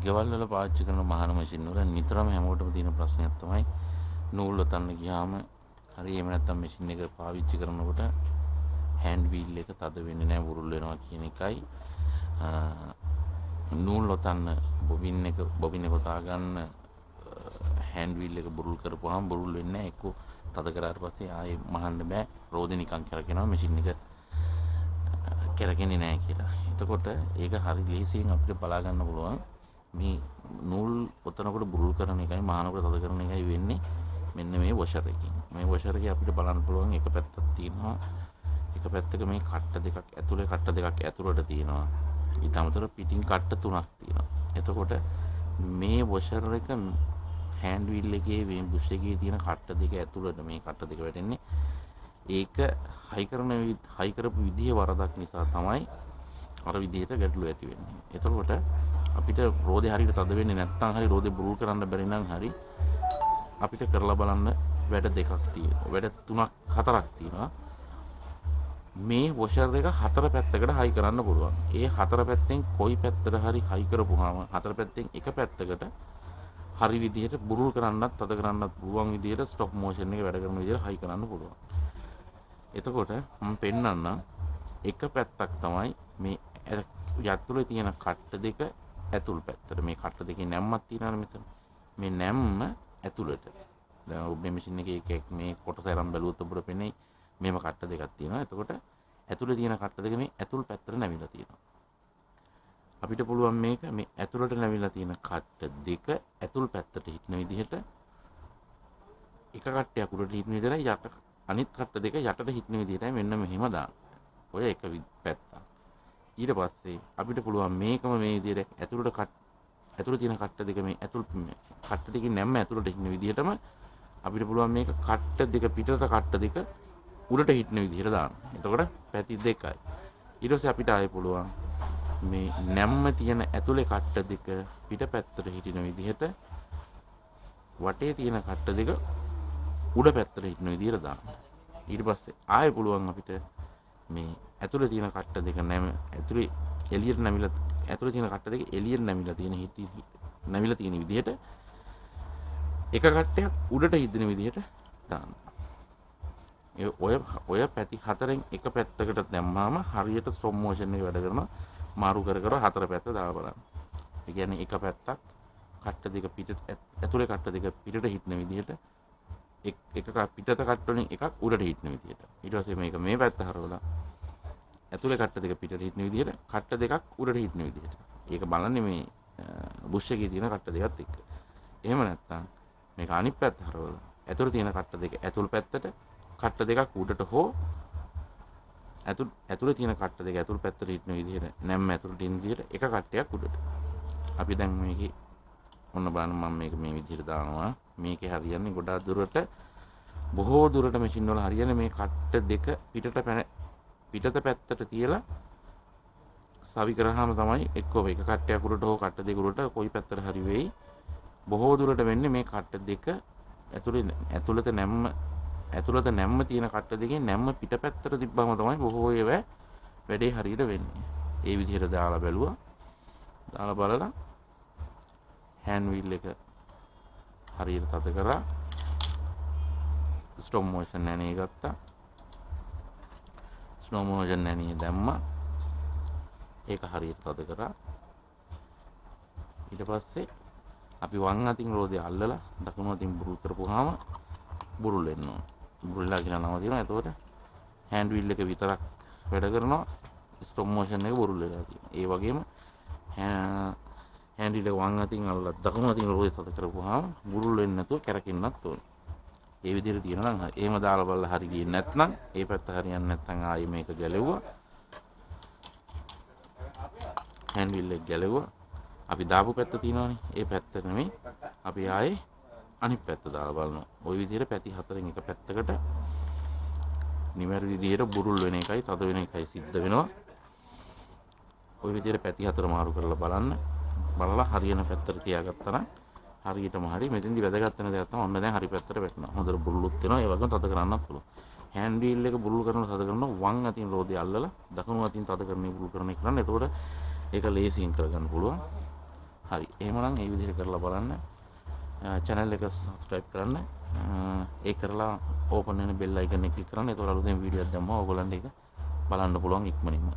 ගෙවල් වල පාවිච්චි කරන මහන මැෂින් වල නිතරම හැමෝටම තියෙන ප්‍රශ්නයක් තමයි නූල් ඔතන්න ගියාම හරි එහෙම නැත්නම් මැෂින් එක පාවිච්චි කරනකොට හෑන්ඩ් වීල් එක තද වෙන්නේ නැහැ බුරුල් වෙනවා කියන එකයි. නූල් ඔතන්න බොබින් එක ඔතා ගන්න හෑන්ඩ් වීල් එක බුරුල් කරපුවාම බුරුල් වෙන්නේ නැහැ. එක්ක තද කරාට පස්සේ ආයේ මහන්න බෑ. රෝදේ නිකන් කරකිනවා මැෂින් එක කරකෙන්නේ නැහැ කියලා. එතකොට ඒක හරි ලේසියෙන් අපිට බලා ගන්න පුළුවන්. මේ නූල් ඔතනකොට බුරුල් කරන එකයි මහනකොට තද කරන එකයි වෙන්නේ මෙන්න මේ වොෂර් එකකින්. මේ වොෂර් එකේ අපිට බලන්න පුළුවන් එක පැත්තක් තියෙනවා. එක පැත්තක මේ කට්ට දෙකක් ඇතුලේ කට්ට දෙකක් ඇතුලට තියෙනවා. ඊට අමතරව පිටින් කට්ට තුනක් තියෙනවා. එතකොට මේ වොෂර් එක හෑන්ඩ් වීල් එකේ මේ බුෂ් එකේ තියෙන කට්ට දෙක ඇතුලට මේ කට්ට දෙක වැටෙන්නේ. ඒක හයි කරපු විදිහේ වරදක් නිසා තමයි අර විදිහට ගැටලු ඇති වෙන්නේ. එතකොට අපිට රෝදේ හරියට තද වෙන්නේ නැත්නම් හරි රෝදේ බුරුල් කරන්න බැරි නම් හරි අපිට කරලා බලන්න වැඩ දෙකක් තියෙනවා. වැඩ තුනක් හතරක් තියෙනවා. මේ වොෂර් එක හතර පැත්තකට හයි කරන්න පුළුවන්. ඒ හතර පැත්තෙන් කොයි පැත්තට හරි හයි කරපුවාම හතර පැත්තෙන් එක පැත්තකට හරි විදිහට බුරුල් කරන්නත් තද කරන්නත් පුළුවන් විදිහට ස්ටොප් මෝෂන් එක වැඩ කරන විදිහට හයි කරන්න පුළුවන්. එතකොට මම පෙන්නන්නම් එක පැත්තක් තමයි මේ යතුලේ තියෙන කට්ට දෙක ඇතුල් පැත්තට මේ කට්ට දෙකේ නැම්මක් තියෙනවනේ මෙතන. මේ නැම්ම ඇතුළට. දැන් ඔබේ මැෂින් එකේ මේ කොටස අරන් බැලුවොත් ඔබට පෙන්නේ මේම කට්ට දෙකක් තියෙනවා. එතකොට ඇතුලේ තියෙන කට්ට දෙක මේ ඇතුල් පැත්තට නැවිලා තියෙනවා. අපිට පුළුවන් මේක මේ ඇතුළට නැවිලා තියෙන කට්ට දෙක ඇතුල් පැත්තට හිටින විදිහට එක කට්ටයක් උඩට හිටින විදිහට යට අනිත් කට්ට දෙක යටට හිටින විදිහටයි මෙන්න මෙහෙම දාන්න. ඔය එක පැත්තක්. ඊට පස්සේ අපිට පුළුවන් මේකම මේ විදිහට ඇතුළේ තියෙන කට්ට දෙක මේ ඇතුල් කට්ට දෙකේ නැම්ම ඇතුළට හිටින විදිහටම අපිට පුළුවන් මේක කට්ට දෙක පිටත කට්ට දෙක උඩට හිටින විදිහට දාන්න. එතකොට පැති දෙකයි. ඊට පස්සේ අපිට ආයෙ පුළුවන් මේ නැම්ම තියෙන ඇතුලේ කට්ට දෙක පිටපැත්තට හිටින විදිහට වටේ තියෙන කට්ට දෙක උඩ පැත්තට හිටින විදිහට දාන්න. ඊට පස්සේ ආයෙ පුළුවන් අපිට මේ ඇතුලේ තියෙන කට්ට දෙක ඇතුලේ එළියට නැමිලා ඇතුලේ තියෙන කට්ට දෙක එළියට නැමිලා තියෙන විදිහට එක කට්ටයක් උඩට හිටින විදිහට දාන්න. ඔය පැති හතරෙන් එක පැත්තකට දැම්මාම හරියට ස්ටොප් මෝෂන් එක වැඩ කරනවා. මාරු කර හතර පැත්ත දාලා බලන්න. ඒ කියන්නේ එක පැත්තක් කට්ට දෙක ඇතුලේ කට්ට දෙක පිටට හිටින විදිහට එක පිටත කට්ට වලින් එකක් උඩට හිටින විදිහට. ඊට පස්සේ මේක මේ පැත්ත හරවලා ඇතුලේ කට්ට දෙක පිටට හිටින විදිහට කට්ට දෙකක් උඩට හිටින විදිහට. ඒක බලන්නේ මේ බුෂ් එකේ තියෙන කට්ට දෙකත් එක්ක. එහෙම නැත්නම් මේක අනිත් පැත්ත හරවලා ඇතුලේ තියෙන කට්ට දෙක ඇතුල් පැත්තට කට්ට දෙකක් උඩට හෝ ඇතුලේ තියෙන කට්ට දෙක ඇතුල් පැත්තට හිටින විදිහට නැම්ම ඇතුලට ඉන්න විදිහට එක කට්ටයක් උඩට. අපි දැන් මේකේ ඔන්න බලන්න මම මේක මේ විදිහට දානවා. මේකේ හරියන්නේ ගොඩාක් දුරට බොහෝ දුරට මැෂින් වල හරියන්නේ මේ කට්ට දෙක පිටත පැත්තට තියලා සවි කරාම තමයි එක්කෝ එක කට්ටයක් උඩට හෝ කට්ට දෙක උඩට කොයි පැත්තට හරි වෙයි. බොහෝ දුරට වෙන්නේ මේ කට්ට දෙක ඇතුළත නැම්ම තියෙන කට්ට දෙකේ නැම්ම පිටපැත්තට තිබ්බම තමයි බොහෝ ඒවා වැඩේ හරියට වෙන්නේ. ඒ විදිහට දාලා බැලුවා. දාලා බලලා හෑන්ඩ් වීල් එක හරියට තද කරා. ස්ලෝ මෝෂන් නැණේ ගත්තා. ස්ලෝ මෝෂන් නැණේ දැම්මා. ඒක හරියට තද කරා. ඊට පස්සේ අපි වම් අතින් රෝදේ අල්ලලා දකුණු අතින් බුරුල් කරපුවාම බුරුල් වෙනවා. බුරුල්ලා කියලා නම තියෙනවා. එතකොට හෑන්ඩ් වීල් එක විතරක් වැඩ කරනවා. ස්ටොප් මෝෂන් එක බුරුල් වෙලා තියෙනවා. ඒ වගේම හෑන්ඩ් වීල් එක වම් අතින් අල්ලලා දකුණු අතින් රෝදේ තද කරපුවාම බුරුල් වෙන්නේ නැතුව කැරකෙන්නත් ඕනේ. ඒ විදිහට තියෙනවා නම් එහෙම දාලා බලලා හරි ගියේ නැත්නම් ඒ පැත්ත හරියන්නේ නැත්නම් ආයේ මේක ගැලෙව්වා. හෑන්ඩ් වීල් එක ගැලෙව්වා. අපි දාපු පැත්ත තියෙනවානේ. ඒ පැත්ත නෙමෙයි. අපි ආයේ අනිත් පැත්ත දාලා බලනවා. ওই විදිහට පැති හතරෙන් එක පැත්තකට නිවැරදි විදිහට බුරුල් වෙන එකයි තද වෙන එකයි සිද්ධ වෙනවා. ওই විදිහට පැති හතර මාරු කරලා බලන්න. බලලා හරියන පැත්තට තියාගත්තා නම් හරියටම හරි. මෙතෙන්දි වැදගත් වෙන දෙයක් තමයි ඔන්න දැන් හරි පැත්තට වැටෙනවා. හොඳට බුරුලුත් වෙනවා. ඒ වගේම තද කරන්නත් පුළුවන්. හෑන්ඩ් වීල් එක බුරුල් කරනවා තද කරනවා වම් අතින් රෝදේ අල්ලලා දකුණු අතින් තද කරන්නේ බුරුල් කරන එක කරන්න. එතකොට ඒක ලේසියෙන් කරගන්න පුළුවන්. හරි එහෙමනම් ඒ විදිහට කරලා බලන්න channel එක subscribe කරන්න ඒ කරලා ඕපන් වෙන bell icon එක click කරන්න එතකොට අලුතෙන් වීඩියෝයක් දැම්මම ඔයගොල්ලන්ට ඒක බලන්න පුළුවන් ඉක්මනින්ම